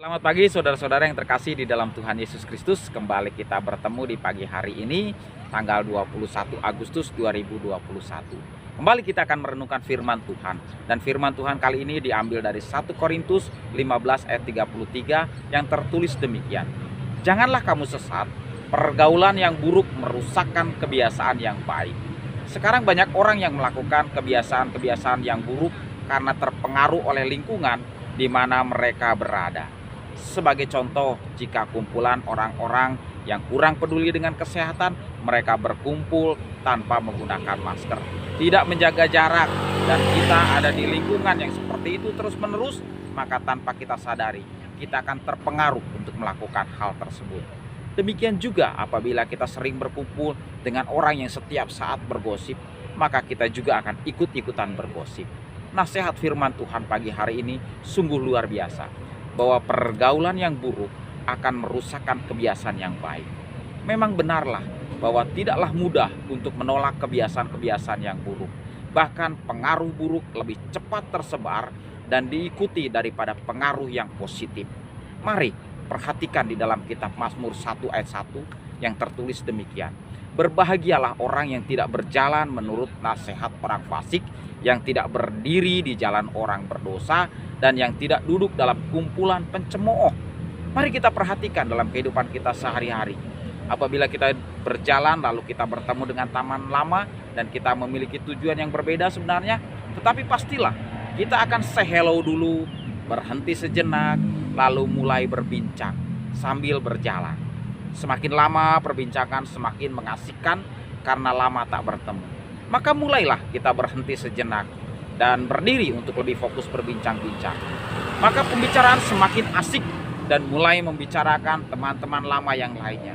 Selamat pagi saudara-saudara yang terkasih di dalam Tuhan Yesus Kristus. Kembali kita bertemu di pagi hari ini tanggal 21 Agustus 2021. Kembali kita akan merenungkan firman Tuhan. Dan firman Tuhan kali ini diambil dari 1 Korintus 15 ayat 33 yang tertulis demikian. Janganlah kamu sesat, pergaulan yang buruk merusakkan kebiasaan yang baik. Sekarang banyak orang yang melakukan kebiasaan-kebiasaan yang buruk karena terpengaruh oleh lingkungan di mana mereka berada. Sebagai contoh, jika kumpulan orang-orang yang kurang peduli dengan kesehatan, mereka berkumpul tanpa menggunakan masker, tidak menjaga jarak, dan kita ada di lingkungan yang seperti itu terus-menerus, maka tanpa kita sadari, kita akan terpengaruh untuk melakukan hal tersebut. Demikian juga apabila kita sering berkumpul dengan orang yang setiap saat bergosip, maka kita juga akan ikut-ikutan bergosip. Nasihat firman Tuhan pagi hari ini sungguh luar biasa, bahwa pergaulan yang buruk akan merusakkan kebiasaan yang baik. Memang benarlah bahwa tidaklah mudah untuk menolak kebiasaan-kebiasaan yang buruk. Bahkan pengaruh buruk lebih cepat tersebar dan diikuti daripada pengaruh yang positif. Mari perhatikan di dalam kitab Mazmur 1 ayat 1 yang tertulis demikian. Berbahagialah orang yang tidak berjalan menurut nasihat orang fasik, yang tidak berdiri di jalan orang berdosa, dan yang tidak duduk dalam kumpulan pencemooh. Mari kita perhatikan dalam kehidupan kita sehari-hari. Apabila kita berjalan lalu kita bertemu dengan taman lama dan kita memiliki tujuan yang berbeda sebenarnya, tetapi pastilah kita akan say hello dulu, berhenti sejenak, lalu mulai berbincang sambil berjalan. Semakin lama perbincangan semakin mengasihkan karena lama tak bertemu. Maka mulailah kita berhenti sejenak dan berdiri untuk lebih fokus berbincang-bincang. Maka pembicaraan semakin asik dan mulai membicarakan teman-teman lama yang lainnya.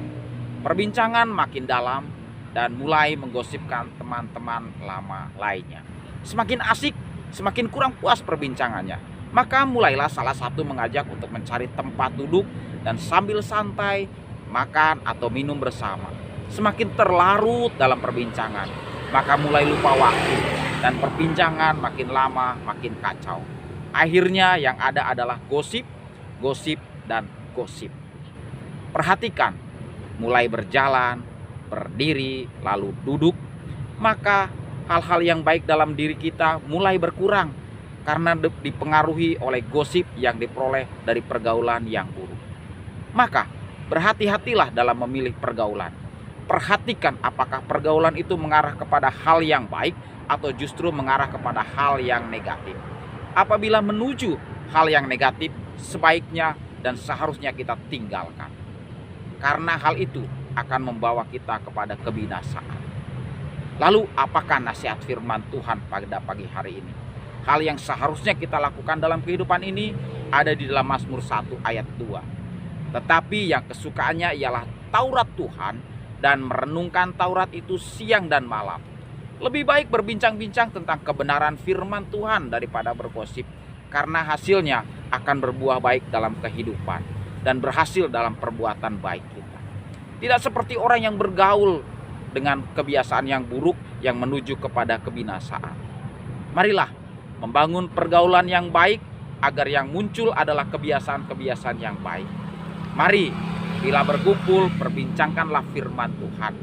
Perbincangan makin dalam dan mulai menggosipkan teman-teman lama lainnya. Semakin asik, semakin kurang puas perbincangannya. Maka mulailah salah satu mengajak untuk mencari tempat duduk dan sambil santai makan atau minum bersama. Semakin terlarut dalam perbincangan, maka mulai lupa waktu dan perbincangan makin lama makin kacau. Akhirnya yang ada adalah gosip, gosip, dan gosip. Perhatikan, mulai berjalan, berdiri, lalu duduk, maka hal-hal yang baik dalam diri kita mulai berkurang karena dipengaruhi oleh gosip yang diperoleh dari pergaulan yang buruk. Maka berhati-hatilah dalam memilih pergaulan. Perhatikan apakah pergaulan itu mengarah kepada hal yang baik atau justru mengarah kepada hal yang negatif. Apabila menuju hal yang negatif, sebaiknya dan seharusnya kita tinggalkan. Karena hal itu akan membawa kita kepada kebinasaan. Lalu apakah nasihat firman Tuhan pada pagi hari ini? Hal yang seharusnya kita lakukan dalam kehidupan ini ada di dalam Mazmur 1 ayat 2. Tetapi yang kesukaannya ialah Taurat Tuhan dan merenungkan Taurat itu siang dan malam. Lebih baik berbincang-bincang tentang kebenaran firman Tuhan daripada bergosip, karena hasilnya akan berbuah baik dalam kehidupan dan berhasil dalam perbuatan baik kita. Tidak seperti orang yang bergaul dengan kebiasaan yang buruk yang menuju kepada kebinasaan. Marilah membangun pergaulan yang baik agar yang muncul adalah kebiasaan-kebiasaan yang baik. Mari, bila berkumpul, perbincangkanlah firman Tuhan.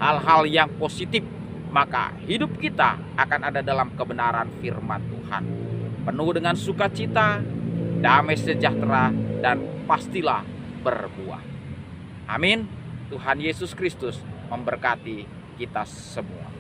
Hal-hal yang positif, maka hidup kita akan ada dalam kebenaran firman Tuhan. Penuh dengan sukacita, damai sejahtera, dan pastilah berbuah. Amin. Tuhan Yesus Kristus memberkati kita semua.